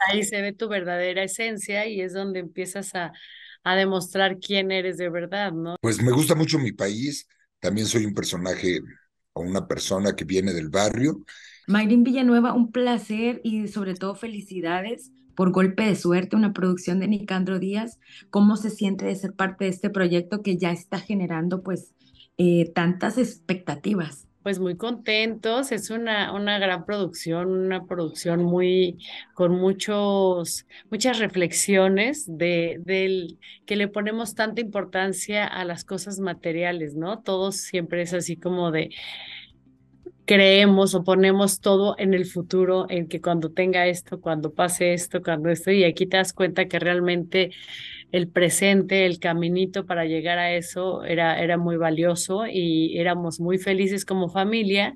ahí se ve tu verdadera esencia y es donde empiezas a demostrar quién eres de verdad, ¿no? Pues me gusta mucho mi país, también soy un personaje o una persona que viene del barrio. Mayrin Villanueva, un placer y sobre todo felicidades por Golpe de Suerte, una producción de Nicandro Díaz. ¿Cómo se siente de ser parte de este proyecto que ya está generando pues tantas expectativas? Pues muy contentos, es una gran producción, una producción muy, con muchas reflexiones del que le ponemos tanta importancia a las cosas materiales, ¿no? Todos siempre es así como de creemos o ponemos todo en el futuro, en que cuando tenga esto, cuando pase esto, cuando esto, y aquí te das cuenta que realmente el presente, el caminito para llegar a eso era muy valioso y éramos muy felices como familia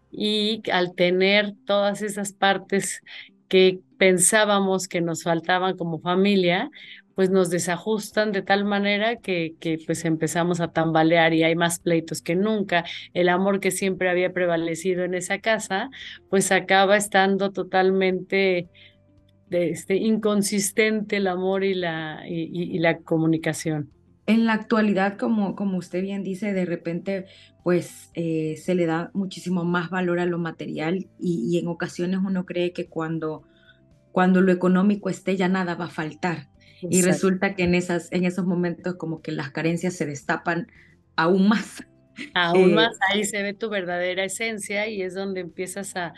y al tener todas esas partes que pensábamos que nos faltaban como familia, pues nos desajustan de tal manera que pues empezamos a tambalear y hay más pleitos que nunca. El amor que siempre había prevalecido en esa casa, pues acaba estando totalmente inconsistente el amor y la comunicación. En la actualidad, como usted bien dice, de repente pues se le da muchísimo más valor a lo material y en ocasiones uno cree que cuando lo económico esté ya nada va a faltar. Y Exacto. resulta que en esos momentos como que las carencias se destapan aún más. Aún Eh, más ahí se ve tu verdadera esencia y es donde empiezas a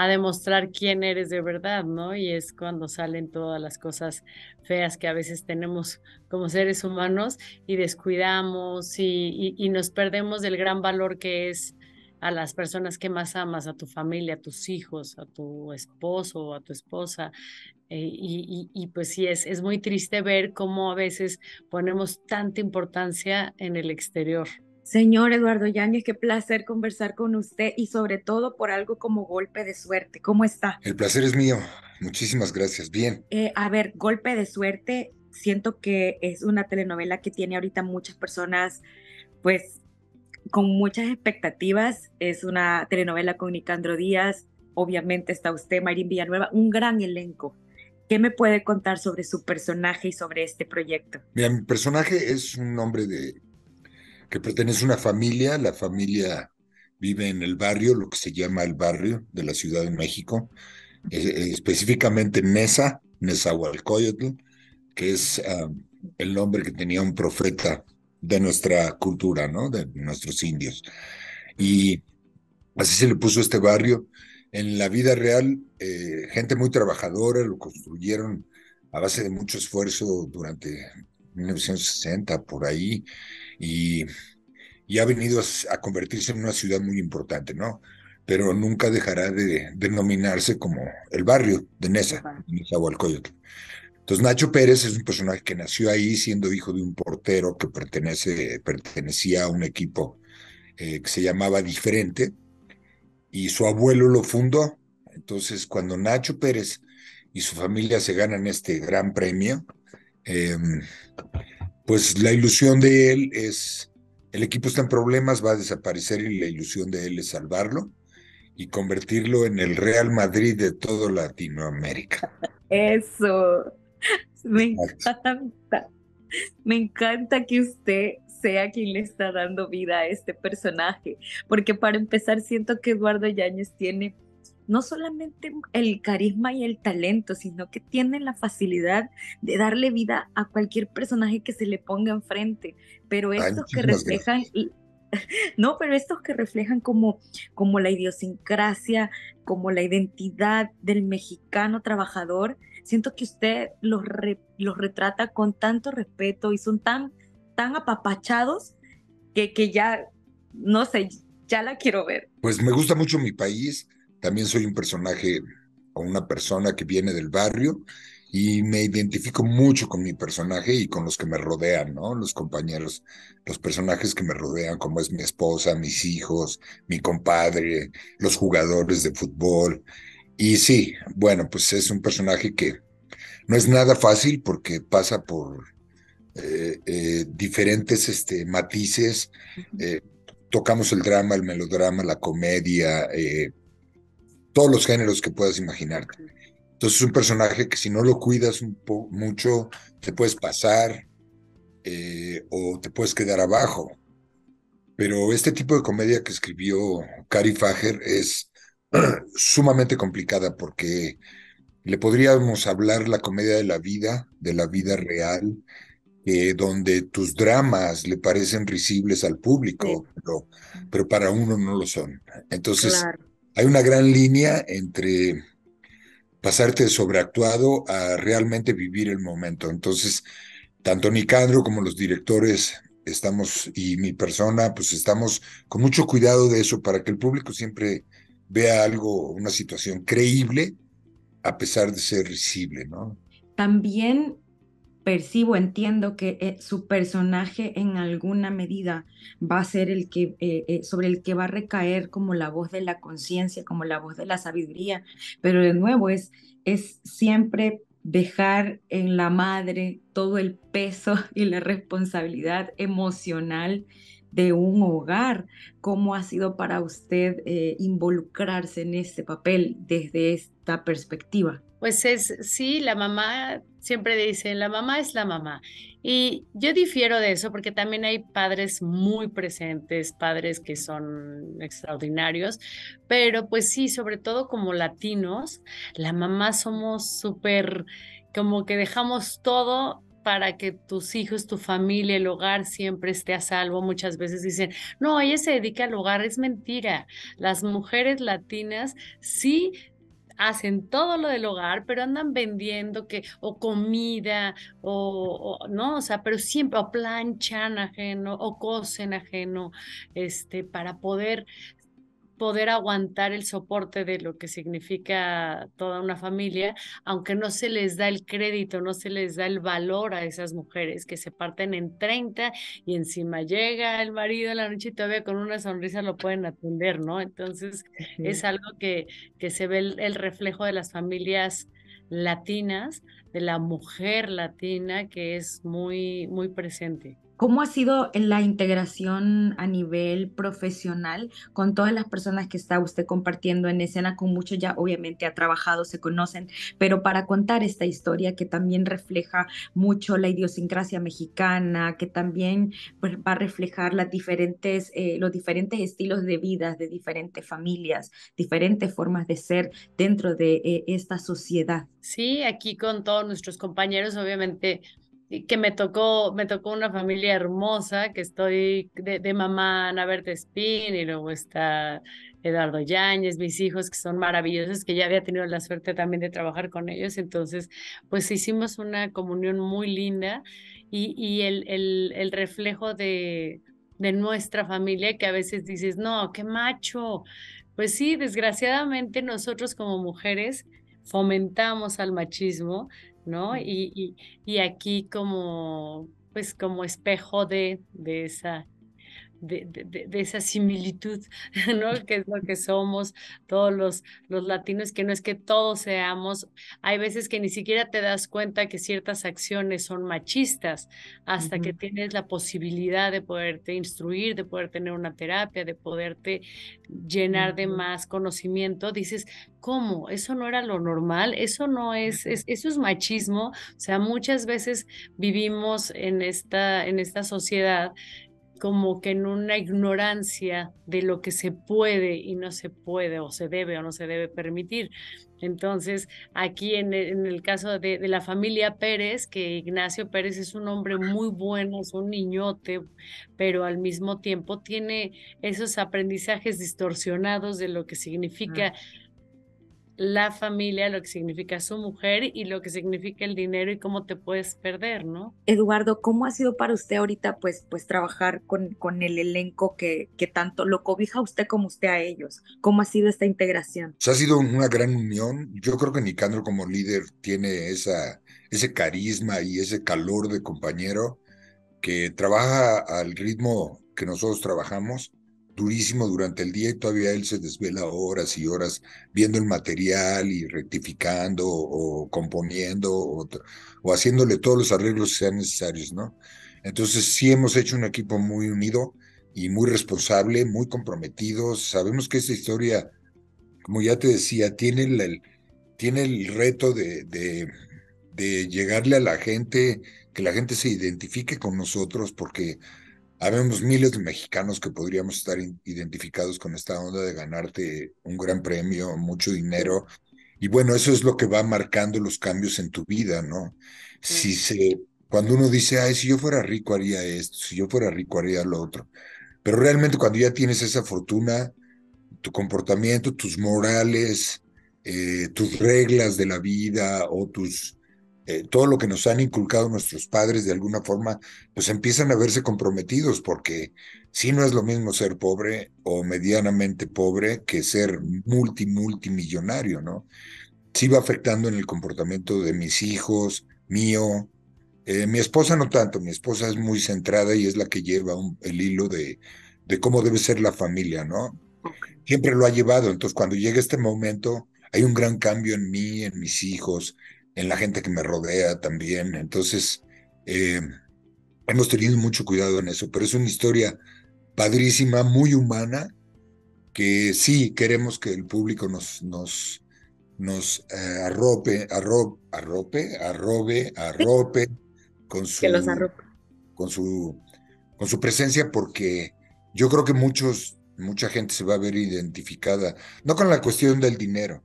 demostrar quién eres de verdad, ¿no? Y es cuando salen todas las cosas feas que a veces tenemos como seres humanos y descuidamos y nos perdemos del gran valor que es a las personas que más amas, a tu familia, a tus hijos, a tu esposo, a tu esposa. Y pues sí, es muy triste ver cómo a veces ponemos tanta importancia en el exterior. Señor Eduardo Yáñez, qué placer conversar con usted y sobre todo por algo como Golpe de Suerte. ¿Cómo está? El placer es mío. Muchísimas gracias. Bien. A ver, Golpe de Suerte, siento que es una telenovela que tiene ahorita muchas personas, pues, con muchas expectativas. Es una telenovela con Nicandro Díaz, obviamente está usted, Mayrin Villanueva, un gran elenco. ¿Qué me puede contar sobre su personaje y sobre este proyecto? Mira, mi personaje es un hombre que pertenece a una familia. La familia vive en el barrio, lo que se llama el barrio de la Ciudad de México, específicamente Nezahualcóyotl, que es el nombre que tenía un profeta de nuestra cultura, ¿no? De nuestros indios. Y así se le puso este barrio. En la vida real, gente muy trabajadora, lo construyeron a base de mucho esfuerzo durante 1960, por ahí, y, y ha venido a convertirse en una ciudad muy importante, ¿no? Pero nunca dejará de denominarse como el barrio de Neza, Nezahualcóyotl. Entonces, Nacho Pérez es un personaje que nació ahí siendo hijo de un portero que pertenecía a un equipo que se llamaba Diferente, y su abuelo lo fundó. Entonces, cuando Nacho Pérez y su familia se ganan este gran premio, eh, pues la ilusión de él es, el equipo está en problemas, va a desaparecer y la ilusión de él es salvarlo y convertirlo en el Real Madrid de toda Latinoamérica. Eso, me Exacto. encanta. Me encanta que usted sea quien le está dando vida a este personaje, porque para empezar siento que Eduardo Yáñez tiene no solamente el carisma y el talento, sino que tiene la facilidad de darle vida a cualquier personaje que se le ponga enfrente, pero Ay, estos que muchísimas reflejan, gracias. no, pero estos que reflejan como la idiosincrasia, como la identidad del mexicano trabajador, siento que usted los retrata con tanto respeto y son tan apapachados que ya, no sé, ya la quiero ver. Pues me gusta mucho mi país, también soy un personaje o una persona que viene del barrio y me identifico mucho con mi personaje y con los que me rodean, ¿no? Los compañeros, los personajes que me rodean, como es mi esposa, mis hijos, mi compadre, los jugadores de fútbol. Y sí, bueno, pues es un personaje que no es nada fácil porque pasa por diferentes matices. eh, Tocamos el drama, el melodrama, la comedia, todos los géneros que puedas imaginarte. Entonces es un personaje que si no lo cuidas mucho, te puedes pasar o te puedes quedar abajo. Pero este tipo de comedia que escribió Cari Fager es sumamente complicada porque le podríamos hablar la comedia de la vida real, donde tus dramas le parecen risibles al Sí, público, pero para uno no lo son. Entonces, claro. hay una gran línea entre pasarte de sobreactuado a realmente vivir el momento. Entonces, tanto Nicandro como los directores estamos, y mi persona, pues estamos con mucho cuidado de eso para que el público siempre vea algo, una situación creíble, a pesar de ser risible, ¿no? También percibo, entiendo que su personaje en alguna medida va a ser el que, sobre el que va a recaer como la voz de la conciencia, como la voz de la sabiduría, pero de nuevo es siempre dejar en la madre todo el peso y la responsabilidad emocional de un hogar. ¿Cómo ha sido para usted involucrarse en este papel desde esta perspectiva? Pues sí, la mamá, siempre dicen, la mamá es la mamá. Y yo difiero de eso porque también hay padres muy presentes, padres que son extraordinarios, pero pues sí, sobre todo como latinos, la mamá somos súper, como que dejamos todo para que tus hijos, tu familia, el hogar siempre esté a salvo. Muchas veces dicen, no, ella se dedica al hogar, es mentira. Las mujeres latinas sí hacen todo lo del hogar, pero andan vendiendo que, o comida, no, o sea, pero siempre, o planchan ajeno, o cosen ajeno, para poder aguantar el soporte de lo que significa toda una familia, aunque no se les da el crédito, no se les da el valor a esas mujeres que se parten en 30 y encima llega el marido en la noche y todavía con una sonrisa lo pueden atender, ¿no? Entonces es Sí. algo que se ve el reflejo de las familias latinas, de la mujer latina, que es muy, muy presente. ¿Cómo ha sido la integración a nivel profesional con todas las personas que está usted compartiendo en escena? Con muchos ya obviamente ha trabajado, se conocen, pero para contar esta historia que también refleja mucho la idiosincrasia mexicana, que también pues, va a reflejar los diferentes estilos de vida de diferentes familias, diferentes formas de ser dentro de esta sociedad. Sí, aquí con todos nuestros compañeros, obviamente, y que me tocó una familia hermosa, que estoy de mamá Ana Berta Espín, y luego está Eduardo Yáñez, mis hijos que son maravillosos, que ya había tenido la suerte también de trabajar con ellos, entonces, pues hicimos una comunión muy linda y el reflejo de nuestra familia, que a veces dices, no, qué macho. Pues sí, desgraciadamente nosotros como mujeres fomentamos al machismo, ¿no? Y aquí como, pues como espejo de esa de esa similitud, ¿no? Que es lo que somos todos los latinos, que no es que todos seamos, hay veces que ni siquiera te das cuenta que ciertas acciones son machistas hasta que Ujú, tienes la posibilidad de poderte instruir, de poder tener una terapia, de poderte llenar de ujú, más conocimiento, dices, ¿cómo? Eso no era lo normal, eso no eso es machismo, o sea, muchas veces vivimos en esta sociedad como que en una ignorancia de lo que se puede y no se puede, o se debe o no se debe permitir. Entonces, aquí en el caso de la familia Pérez, que Ignacio Pérez es un hombre muy bueno, es un niñote, pero al mismo tiempo tiene esos aprendizajes distorsionados de lo que ujú. significa la familia, lo que significa su mujer y lo que significa el dinero y cómo te puedes perder, ¿no? Eduardo, ¿cómo ha sido para usted ahorita pues trabajar con el elenco que tanto lo cobija a usted como usted a ellos? ¿Cómo ha sido esta integración? Pues ha sido una gran unión. Yo creo que Nicandro como líder tiene ese carisma y ese calor de compañero que trabaja al ritmo que nosotros trabajamos, durísimo durante el día y todavía él se desvela horas y horas viendo el material y rectificando o componiendo o haciéndole todos los arreglos que sean necesarios, ¿no? Entonces sí hemos hecho un equipo muy unido y muy responsable, muy comprometido. Sabemos que esta historia, como ya te decía, tiene tiene el reto de llegarle a la gente, que la gente se identifique con nosotros, porque habemos miles de mexicanos que podríamos estar identificados con esta onda de ganarte un gran premio, mucho dinero. Y bueno, eso es lo que va marcando los cambios en tu vida, ¿no? Si se, cuando uno dice, ay, si yo fuera rico haría esto, si yo fuera rico haría lo otro. Pero realmente cuando ya tienes esa fortuna, tu comportamiento, tus morales, tus reglas de la vida o todo lo que nos han inculcado nuestros padres de alguna forma, pues empiezan a verse comprometidos porque sí no es lo mismo ser pobre o medianamente pobre que ser multimillonario, ¿no? Sí va afectando en el comportamiento de mis hijos, mío. Mi esposa no tanto, mi esposa es muy centrada y es la que lleva el hilo de cómo debe ser la familia, ¿no? Siempre lo ha llevado. Entonces, cuando llega este momento, hay un gran cambio en mí, en mis hijos, en la gente que me rodea también. Entonces, eh, hemos tenido mucho cuidado en eso, pero es una historia padrísima, muy humana, que sí queremos que el público nos arrope con Que los su, arrope. con su con su presencia, porque yo creo que mucha gente se va a ver identificada, no con la cuestión del dinero,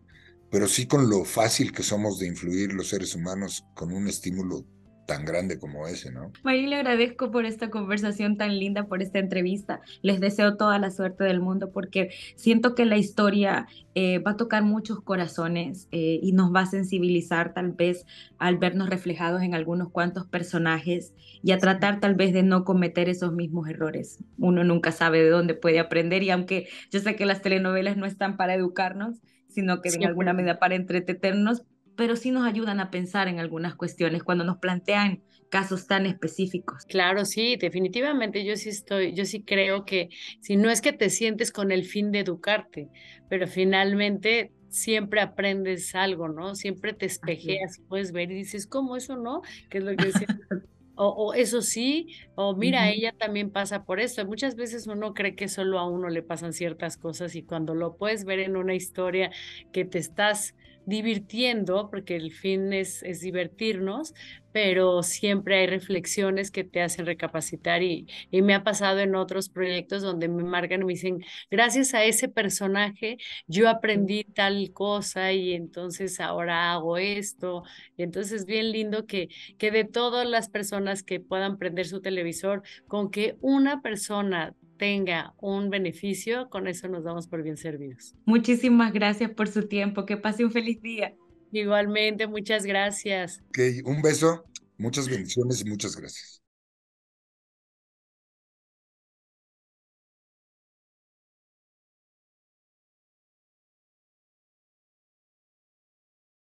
pero sí con lo fácil que somos de influir los seres humanos con un estímulo tan grande como ese, ¿no? Marín, le agradezco por esta conversación tan linda, por esta entrevista. Les deseo toda la suerte del mundo porque siento que la historia va a tocar muchos corazones y nos va a sensibilizar tal vez al vernos reflejados en algunos cuantos personajes y a tratar tal vez de no cometer esos mismos errores. Uno nunca sabe de dónde puede aprender y aunque yo sé que las telenovelas no están para educarnos, sino que en Siempre. alguna medida para entretenernos, pero sí nos ayudan a pensar en algunas cuestiones cuando nos plantean casos tan específicos. Claro, sí, definitivamente yo sí creo que si no es que te sientes con el fin de educarte, pero finalmente siempre aprendes algo, ¿no? Siempre te Así es. espejeas y puedes ver y dices, ¿cómo eso no? ¿Qué es lo que decía? O eso sí, o mira, Ujú. ella también pasa por esto. Muchas veces uno cree que solo a uno le pasan ciertas cosas y cuando lo puedes ver en una historia que te estás divirtiendo, porque el fin es divertirnos, pero siempre hay reflexiones que te hacen recapacitar y me ha pasado en otros proyectos donde me marcan y me dicen, gracias a ese personaje yo aprendí tal cosa y entonces ahora hago esto. Y entonces es bien lindo que de todas las personas que puedan prender su televisor, con que una persona tenga un beneficio, con eso nos damos por bien servidos. Muchísimas gracias por su tiempo. Que pase un feliz día. Igualmente, muchas gracias. Ok, un beso, muchas bendiciones y muchas gracias.